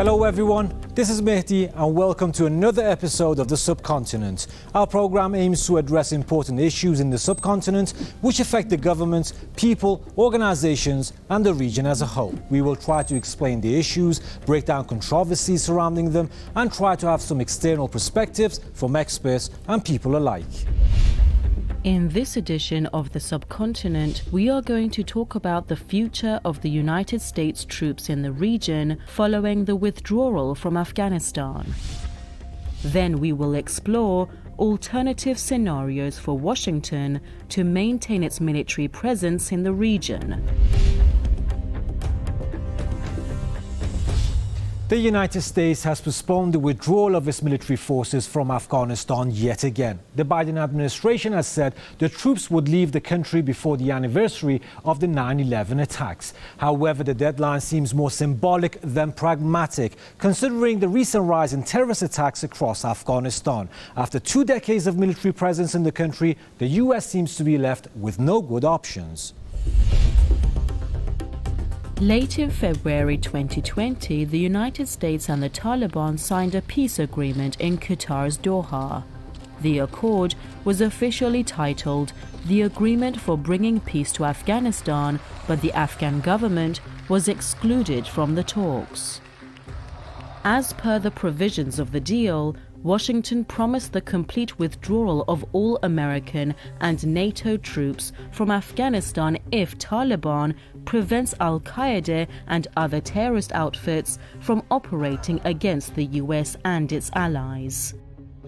Hello everyone, this is Mehdi and welcome to another episode of the Subcontinent. Our program aims to address important issues in the subcontinent which affect the governments, people, organizations and the region as a whole. We will try to explain the issues, break down controversies surrounding them and try to have some external perspectives from experts and people alike. In this edition of the Subcontinent, we are going to talk about the future of the United States troops in the region following the withdrawal from Afghanistan. Then we will explore alternative scenarios for Washington to maintain its military presence in the region. The United States has postponed the withdrawal of its military forces from Afghanistan yet again. The Biden administration has said the troops would leave the country before the anniversary of the 9/11 attacks. However, the deadline seems more symbolic than pragmatic, considering the recent rise in terrorist attacks across Afghanistan. After 2 decades of military presence in the country, the U.S. seems to be left with no good options. Late in February 2020, the United States and the Taliban signed a peace agreement in Qatar's Doha. The accord was officially titled the Agreement for Bringing Peace to Afghanistan, but the Afghan government was excluded from the talks. As per the provisions of the deal, Washington promised the complete withdrawal of all American and NATO troops from Afghanistan if Taliban prevents al-Qaeda and other terrorist outfits from operating against the US and its allies.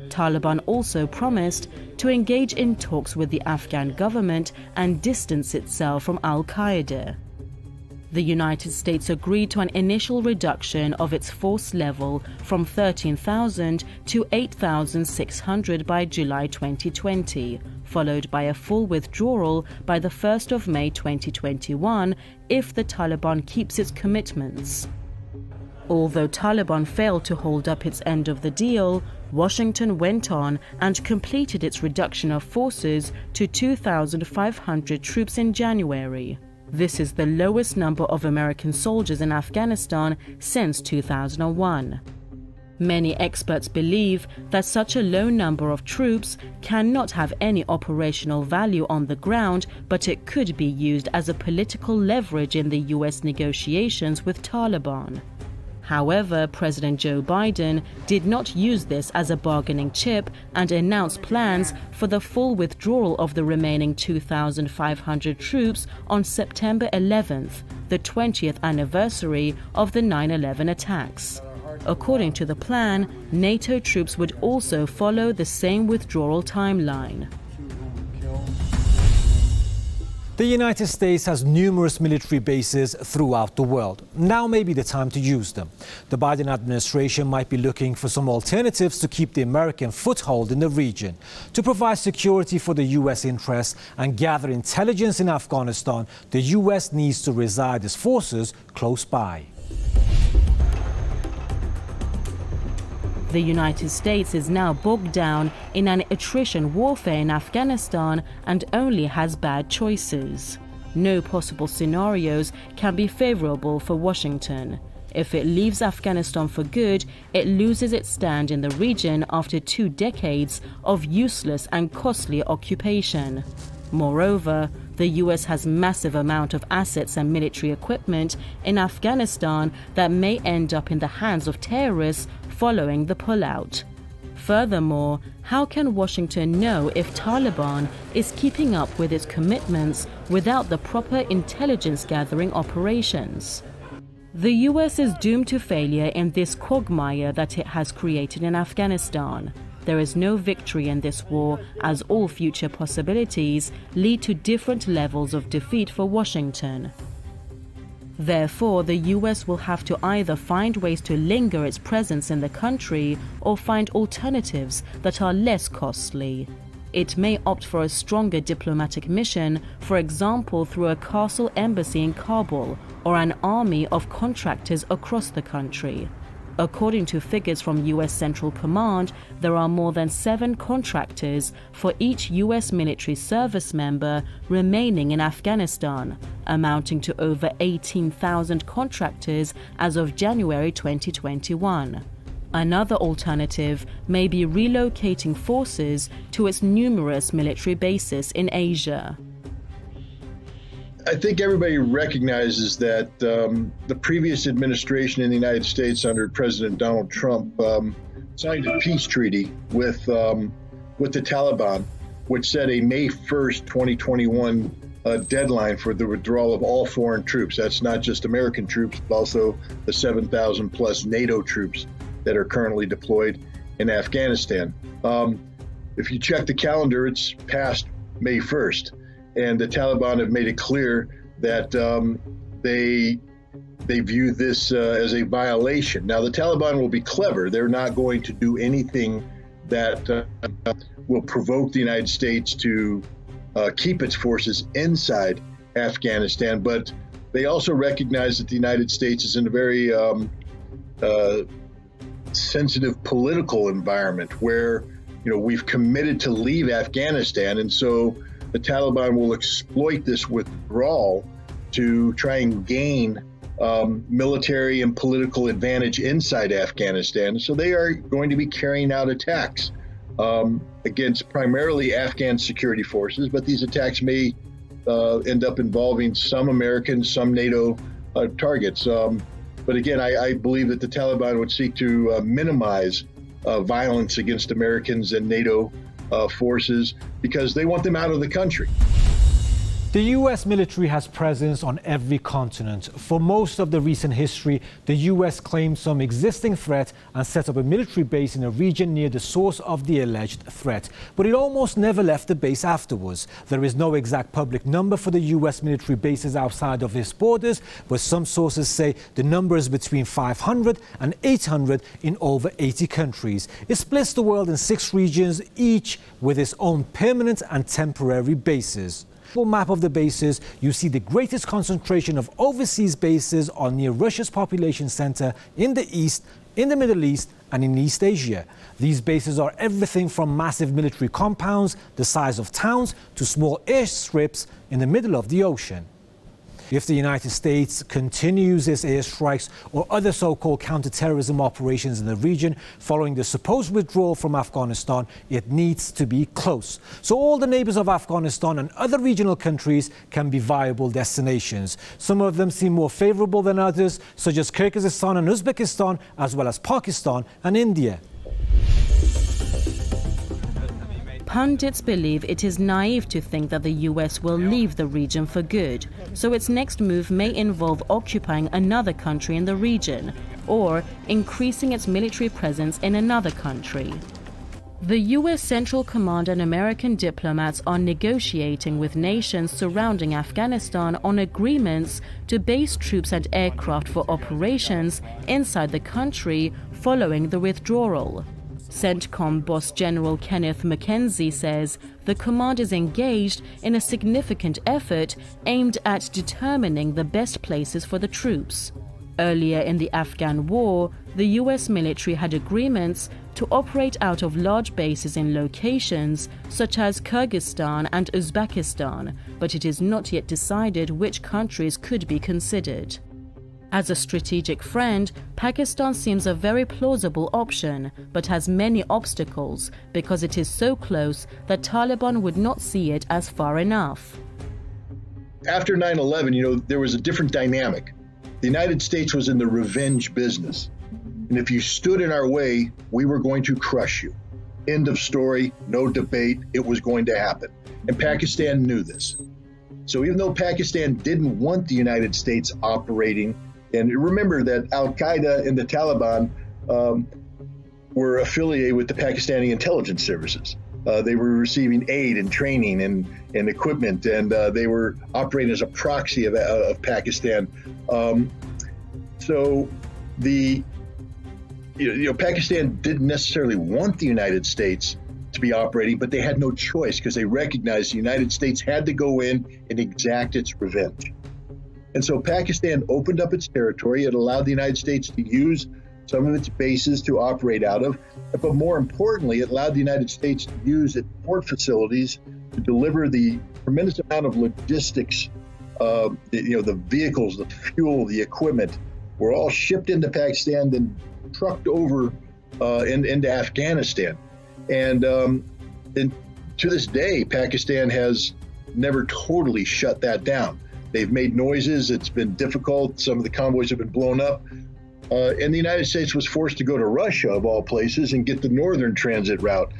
Taliban also promised to engage in talks with the Afghan government and distance itself from al-Qaeda. The United States agreed to an initial reduction of its force level from 13,000 to 8,600 by July 2020, followed by a full withdrawal by the 1st of May 2021 if the Taliban keeps its commitments. Although Taliban failed to hold up its end of the deal, Washington went on and completed its reduction of forces to 2,500 troops in January. This is the lowest number of American soldiers in Afghanistan since 2001. Many experts believe that such a low number of troops cannot have any operational value on the ground, but it could be used as a political leverage in the US negotiations with Taliban. However, President Joe Biden did not use this as a bargaining chip and announced plans for the full withdrawal of the remaining 2,500 troops on September 11th, the 20th anniversary of the 9/11 attacks. According to the plan, NATO troops would also follow the same withdrawal timeline. The United States has numerous military bases throughout the world. Now may be the time to use them. The Biden administration might be looking for some alternatives to keep the American foothold in the region. To provide security for the U.S. interests and gather intelligence in Afghanistan, the U.S. needs to reside its forces close by. The United States is now bogged down in an attrition warfare in Afghanistan and only has bad choices. No possible scenarios can be favorable for Washington. If it leaves Afghanistan for good, it loses its stand in the region after 2 decades of useless and costly occupation. Moreover, the US has massive amount of assets and military equipment in Afghanistan that may end up in the hands of terrorists following the pullout. Furthermore, how can Washington know if Taliban is keeping up with its commitments without the proper intelligence gathering operations? The US is doomed to failure in this quagmire that it has created in Afghanistan. There is no victory in this war, as all future possibilities lead to different levels of defeat for Washington. Therefore, the US will have to either find ways to linger its presence in the country or find alternatives that are less costly. It may opt for a stronger diplomatic mission, for example through a castle embassy in Kabul or an army of contractors across the country. According to figures from U.S. Central Command, there are more than 7 contractors for each U.S. military service member remaining in Afghanistan, amounting to over 18,000 contractors as of January 2021. Another alternative may be relocating forces to its numerous military bases in Asia. I think everybody recognizes that the previous administration in the United States under President Donald Trump signed a peace treaty with the Taliban, which set a May 1st, 2021 deadline for the withdrawal of all foreign troops. That's not just American troops, but also the 7,000 plus NATO troops that are currently deployed in Afghanistan. If you check the calendar, it's past May 1st. And the Taliban have made it clear that they view this as a violation. Now, the Taliban will be clever. They're not going to do anything that will provoke the United States to keep its forces inside Afghanistan. But they also recognize that the United States is in a very sensitive political environment where, we've committed to leave Afghanistan. And so the Taliban will exploit this withdrawal to try and gain military and political advantage inside Afghanistan. So they are going to be carrying out attacks against primarily Afghan security forces, but these attacks may end up involving some American, some NATO targets. But again, I believe that the Taliban would seek to minimize violence against Americans and NATO forces because they want them out of the country. The U.S. military has presence on every continent. For most of the recent history, the U.S. claimed some existing threat and set up a military base in a region near the source of the alleged threat. But it almost never left the base afterwards. There is no exact public number for the U.S. military bases outside of its borders, but some sources say the number is between 500 and 800 in over 80 countries. It splits the world in 6 regions, each with its own permanent and temporary bases. Map of the bases, you see the greatest concentration of overseas bases are near Russia's population center in the East, in the Middle East, and in East Asia. These bases are everything from massive military compounds the size of towns to small airstrips in the middle of the ocean. If the United States continues its airstrikes or other so-called counterterrorism operations in the region following the supposed withdrawal from Afghanistan, it needs to be close. So all the neighbors of Afghanistan and other regional countries can be viable destinations. Some of them seem more favorable than others, such as Kyrgyzstan and Uzbekistan, as well as Pakistan and India. Pundits believe it is naive to think that the US will leave the region for good, so its next move may involve occupying another country in the region or increasing its military presence in another country. The US Central Command and American diplomats are negotiating with nations surrounding Afghanistan on agreements to base troops and aircraft for operations inside the country following the withdrawal. CENTCOM Boss General Kenneth McKenzie says the command is engaged in a significant effort aimed at determining the best places for the troops. Earlier in the Afghan war, the US military had agreements to operate out of large bases in locations such as Kyrgyzstan and Uzbekistan, but it is not yet decided which countries could be considered. As a strategic friend, Pakistan seems a very plausible option, but has many obstacles because it is so close that Taliban would not see it as far enough. After 9/11, there was a different dynamic. The United States was in the revenge business. And if you stood in our way, we were going to crush you. End of story, no debate, it was going to happen. And Pakistan knew this. So even though Pakistan didn't want the United States operating, and remember that Al-Qaeda and the Taliban were affiliated with the Pakistani intelligence services. They were receiving aid and training and equipment, and they were operating as a proxy of Pakistan. So Pakistan didn't necessarily want the United States to be operating, but they had no choice because they recognized the United States had to go in and exact its revenge. And so Pakistan opened up its territory. It allowed the United States to use some of its bases to operate out of, but more importantly, it allowed the United States to use its port facilities to deliver the tremendous amount of logistics. The vehicles, the fuel, the equipment were all shipped into Pakistan, then trucked over into Afghanistan. And to this day, Pakistan has never totally shut that down. They've made noises. It's been difficult. Some of the convoys have been blown up. And the United States was forced to go to Russia, of all places, and get the northern transit route,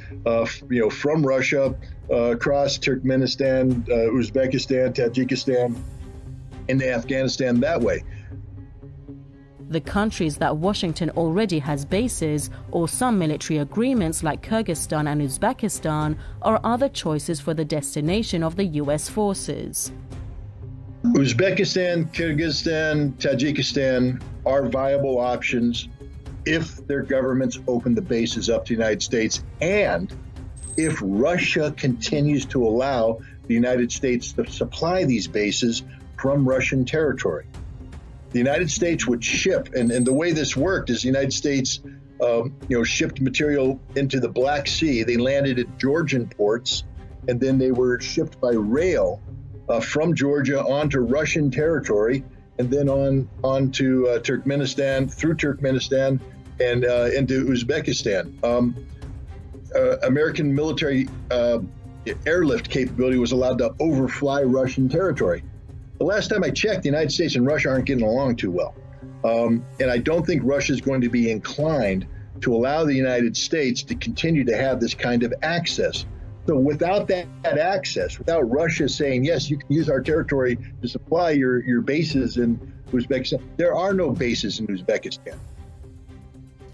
from Russia across Turkmenistan, Uzbekistan, Tajikistan, into Afghanistan that way. The countries that Washington already has bases or some military agreements like Kyrgyzstan and Uzbekistan are other choices for the destination of the U.S. forces. Uzbekistan, Kyrgyzstan, Tajikistan are viable options if their governments open the bases up to the United States and if Russia continues to allow the United States to supply these bases from Russian territory. The United States would ship, and the way this worked is the United States shipped material into the Black Sea. They landed at Georgian ports, and then they were shipped by rail from Georgia onto Russian territory, and then on to Turkmenistan, through Turkmenistan, and into Uzbekistan. American military airlift capability was allowed to overfly Russian territory. The last time I checked, the United States and Russia aren't getting along too well. And I don't think Russia is going to be inclined to allow the United States to continue to have this kind of access. So without that access, without Russia saying, yes, you can use our territory to supply your bases in Uzbekistan, there are no bases in Uzbekistan.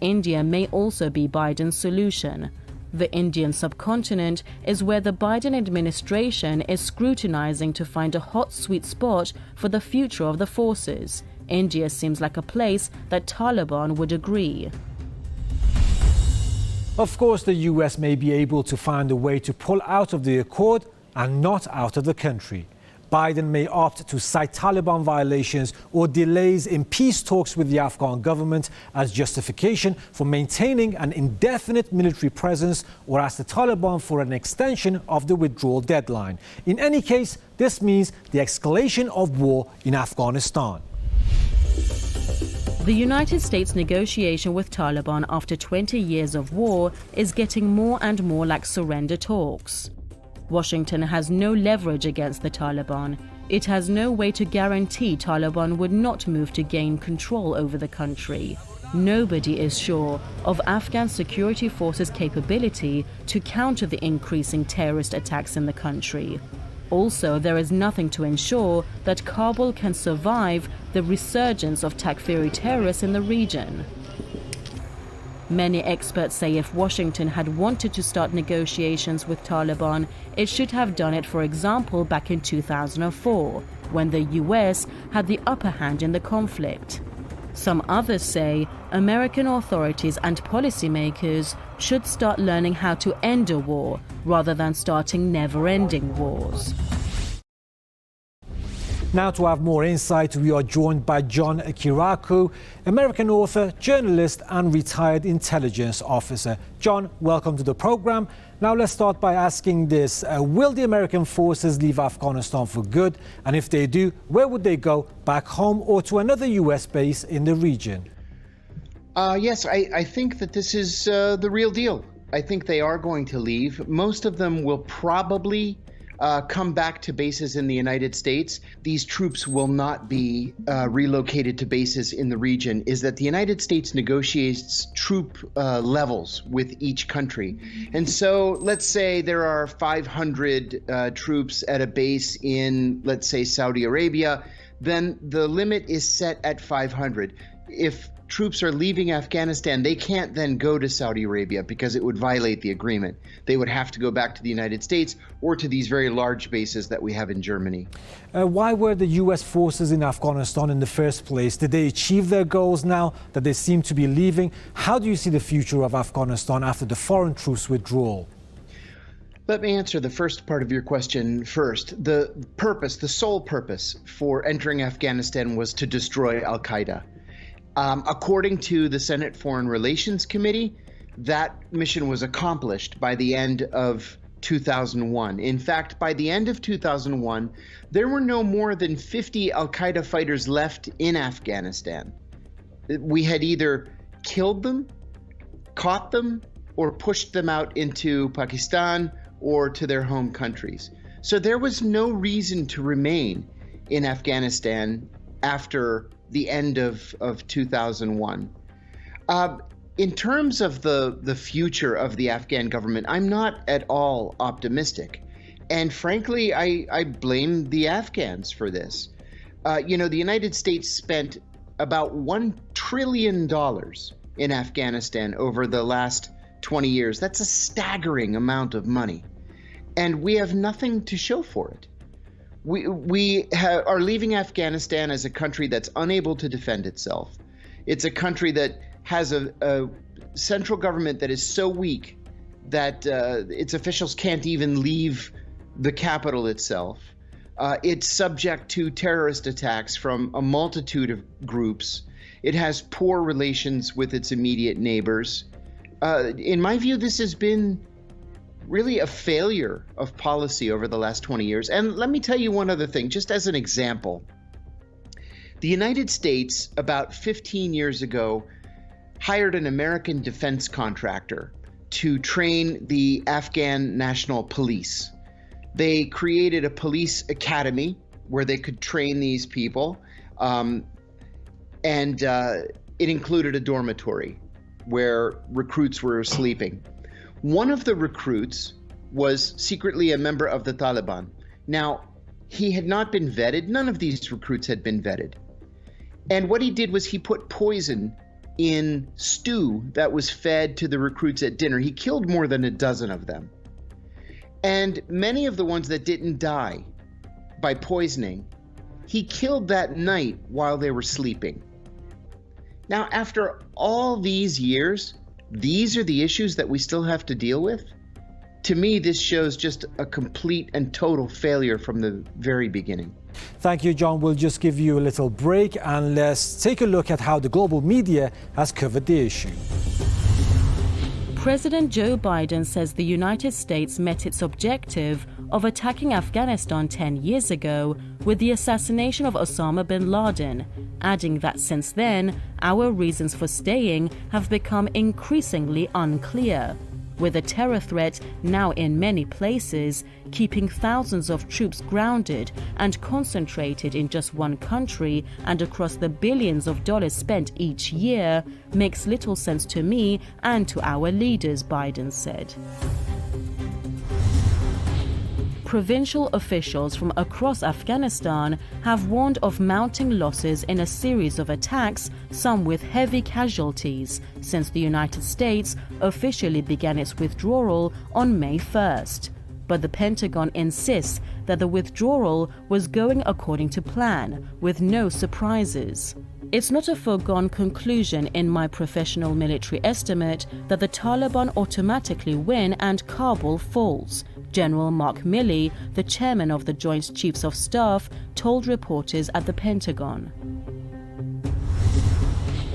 India may also be Biden's solution. The Indian subcontinent is where the Biden administration is scrutinizing to find a hot sweet spot for the future of the forces. India seems like a place that Taliban would agree. Of course, the US may be able to find a way to pull out of the accord and not out of the country. Biden may opt to cite Taliban violations or delays in peace talks with the Afghan government as justification for maintaining an indefinite military presence or ask the Taliban for an extension of the withdrawal deadline. In any case, this means the escalation of war in Afghanistan. The United States negotiation with Taliban after 20 years of war is getting more and more like surrender talks. Washington has no leverage against the Taliban. It has no way to guarantee Taliban would not move to gain control over the country. Nobody is sure of Afghan security forces' capability to counter the increasing terrorist attacks in the country. Also, there is nothing to ensure that Kabul can survive the resurgence of Takfiri terrorists in the region. Many experts say if Washington had wanted to start negotiations with Taliban, it should have done it, for example, back in 2004, when the US had the upper hand in the conflict. Some others say American authorities and policymakers should start learning how to end a war rather than starting never-ending wars. Now to have more insight, we are joined by John Kirakou, American author, journalist and retired intelligence officer. John, welcome to the program. Now let's start by asking this. Will the American forces leave Afghanistan for good? And if they do, where would they go? Back home or to another US base in the region? Yes, I think that this is the real deal. I think they are going to leave. Most of them will probably come back to bases in the United States. These troops will not be relocated to bases in the region. Is that the United States negotiates troop levels with each country. And so let's say there are 500 troops at a base in, let's say, Saudi Arabia, then the limit is set at 500. If troops are leaving Afghanistan, they can't then go to Saudi Arabia because it would violate the agreement. They would have to go back to the United States or to these very large bases that we have in Germany. Why were the US forces in Afghanistan in the first place? Did they achieve their goals now that they seem to be leaving? How do you see the future of Afghanistan after the foreign troops withdrawal? Let me answer the first part of your question first. The purpose, the sole purpose for entering Afghanistan was to destroy al-Qaeda. According to the Senate Foreign Relations Committee, that mission was accomplished by the end of 2001. In fact, by the end of 2001, there were no more than 50 al-Qaeda fighters left in Afghanistan. We had either killed them, caught them, or pushed them out into Pakistan or to their home countries. So there was no reason to remain in Afghanistan after the end of 2001. In terms of the future of the Afghan government, I'm not at all optimistic. And frankly, I blame the Afghans for this. The United States spent about $1 trillion in Afghanistan over the last 20 years. That's a staggering amount of money. And we have nothing to show for it. We are leaving Afghanistan as a country that's unable to defend itself. It's a country that has a central government that is so weak that its officials can't even leave the capital itself. It's subject to terrorist attacks from a multitude of groups. It has poor relations with its immediate neighbors. In my view, this has been really a failure of policy over the last 20 years. And let me tell you one other thing, just as an example. The United States, about 15 years ago, hired an American defense contractor to train the Afghan National Police. They created a police academy where they could train these people, and it included a dormitory where recruits were sleeping. One of the recruits was secretly a member of the Taliban. Now, he had not been vetted. None of these recruits had been vetted. And what he did was he put poison in stew that was fed to the recruits at dinner. He killed more than a dozen of them. And many of the ones that didn't die by poisoning, he killed that night while they were sleeping. Now, after all these years, these are the issues that we still have to deal with? To me, this shows just a complete and total failure from the very beginning. Thank you, John. We'll just give you a little break and let's take a look at how the global media has covered the issue. President Joe Biden says the United States met its objective of attacking Afghanistan 10 years ago with the assassination of Osama bin Laden, adding that since then, our reasons for staying have become increasingly unclear, with the terror threat now in many places, keeping thousands of troops grounded and concentrated in just one country and across the billions of dollars spent each year makes little sense to me and to our leaders, Biden said. Provincial officials from across Afghanistan have warned of mounting losses in a series of attacks, some with heavy casualties, since the United States officially began its withdrawal on May 1st. But the Pentagon insists that the withdrawal was going according to plan, with no surprises. It's not a foregone conclusion in my professional military estimate that the Taliban automatically win and Kabul falls, General Mark Milley, the chairman of the Joint Chiefs of Staff, told reporters at the Pentagon.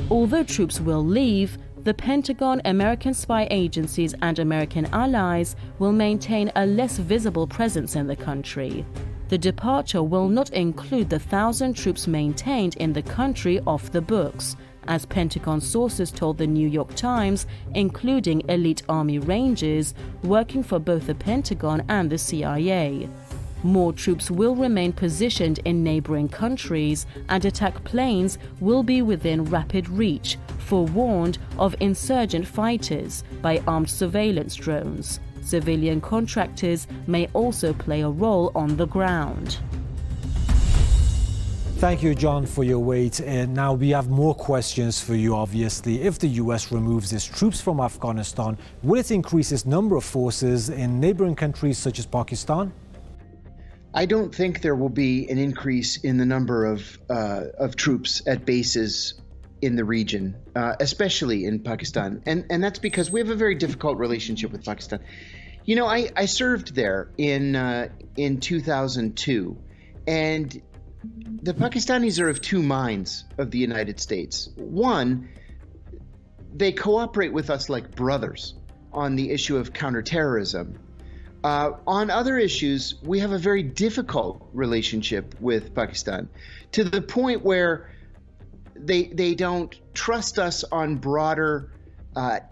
Although troops will leave, the Pentagon, American spy agencies and American allies will maintain a less visible presence in the country. The departure will not include the 1,000 troops maintained in the country off the books, as Pentagon sources told the New York Times, including elite Army Rangers working for both the Pentagon and the CIA. More troops will remain positioned in neighboring countries, and attack planes will be within rapid reach, forewarned of insurgent fighters by armed surveillance drones. Civilian contractors may also play a role on the ground. Thank you, John, for your wait. And now we have more questions for you, obviously. If the U.S. removes its troops from Afghanistan, will it increase its number of forces in neighboring countries such as Pakistan? I don't think there will be an increase in the number of troops at bases in the region, especially in Pakistan. And that's because we have a very difficult relationship with Pakistan. You know, I served there in 2002, and The Pakistanis are of two minds of the United States. One, they cooperate with us like brothers on the issue of counterterrorism. On other issues, we have a very difficult relationship with Pakistan, to the point where they don't trust us on broader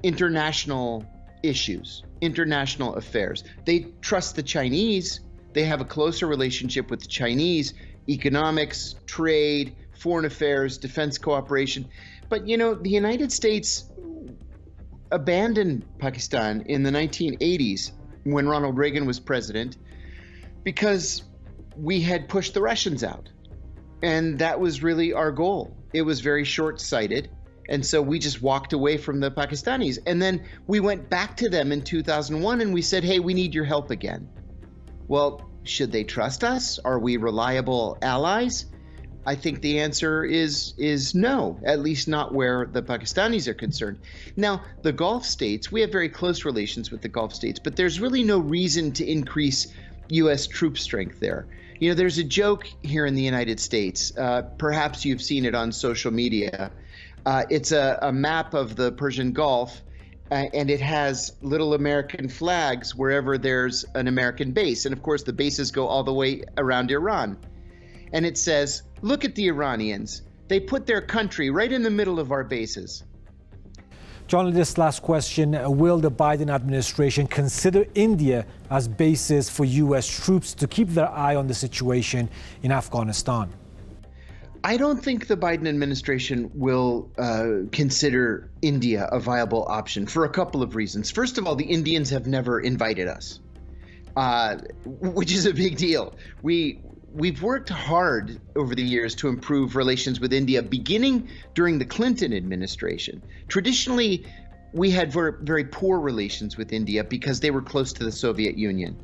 international issues, international affairs. They trust the Chinese. They have a closer relationship with the Chinese, economics, trade, foreign affairs, defense cooperation. But, you know, the United States abandoned Pakistan in the 1980s when Ronald Reagan was president because we had pushed the Russians out. And that was really our goal. It was very short-sighted. And so we just walked away from the Pakistanis. And then we went back to them in 2001 and we said, hey, we need your help again. Well, should they trust us? Are we reliable allies? I think the answer is no, at least not where the Pakistanis are concerned. Now, the Gulf states, we have very close relations with the Gulf states, but there's really no reason to increase U.S. troop strength there. You know, there's a joke here in the United States. Perhaps you've seen it on social media. It's a map of the Persian Gulf, and it has little American flags wherever there's an American base. And of course, the bases go all the way around Iran. And it says, look at the Iranians. They put their country right in the middle of our bases. John, this last question, will the Biden administration consider India as bases for U.S. troops to keep their eye on the situation in Afghanistan? I don't think the Biden administration will consider India a viable option for a couple of reasons. First of all, the Indians have never invited us, which is a big deal. We've worked hard over the years to improve relations with India, beginning during the Clinton administration. Traditionally, we had very poor relations with India because they were close to the Soviet Union.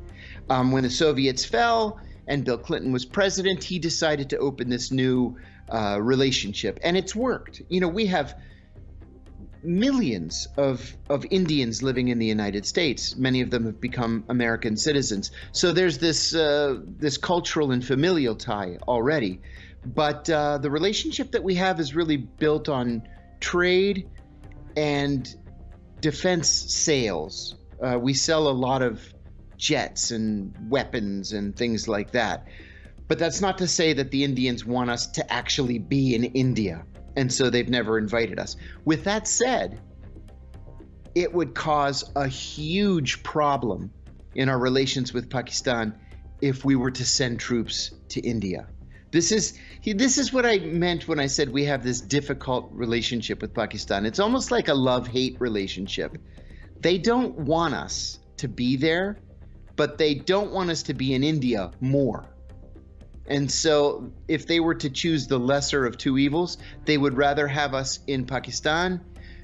When the Soviets fell and Bill Clinton was president, he decided to open this new relationship, and it's worked. You know, we have millions of Indians living in the United States. Many of them have become American citizens. So there's this cultural and familial tie already. But the relationship that we have is really built on trade and defense sales. We sell a lot of jets and weapons and things like that. But that's not to say that the Indians want us to actually be in India. And so they've never invited us. With that said, it would cause a huge problem in our relations with Pakistan if we were to send troops to India. This is what I meant when I said we have this difficult relationship with Pakistan. It's almost like a love-hate relationship. They don't want us to be there, but they don't want us to be in India more. And so if they were to choose the lesser of two evils, they would rather have us in Pakistan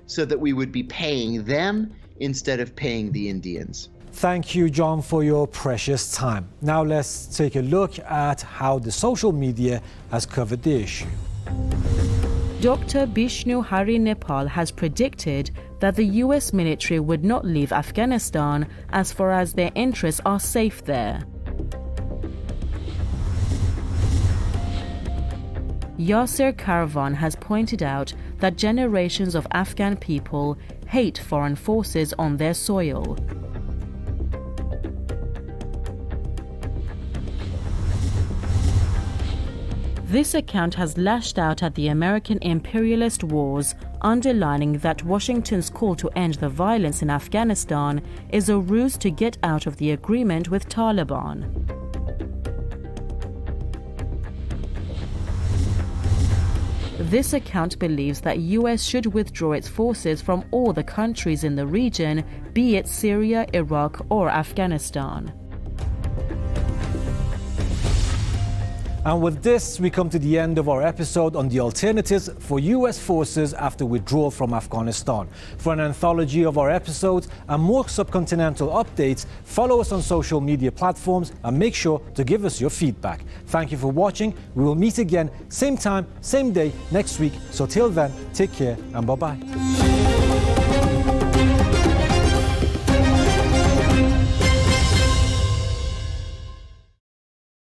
so that we would be paying them instead of paying the Indians. Thank you, John, for your precious time. Now let's take a look at how the social media has covered the issue. Dr. Bishnu Hari Nepal has predicted that the US military would not leave Afghanistan as far as their interests are safe there. Yasser Karvan has pointed out that generations of Afghan people hate foreign forces on their soil. This account has lashed out at the American imperialist wars, underlining that Washington's call to end the violence in Afghanistan is a ruse to get out of the agreement with Taliban. This account believes that US should withdraw its forces from all the countries in the region, be it Syria, Iraq, or Afghanistan. And with this, we come to the end of our episode on the alternatives for US forces after withdrawal from Afghanistan. For an anthology of our episodes and more subcontinental updates, follow us on social media platforms and make sure to give us your feedback. Thank you for watching. We will meet again, same time, same day, next week. So till then, take care and bye-bye.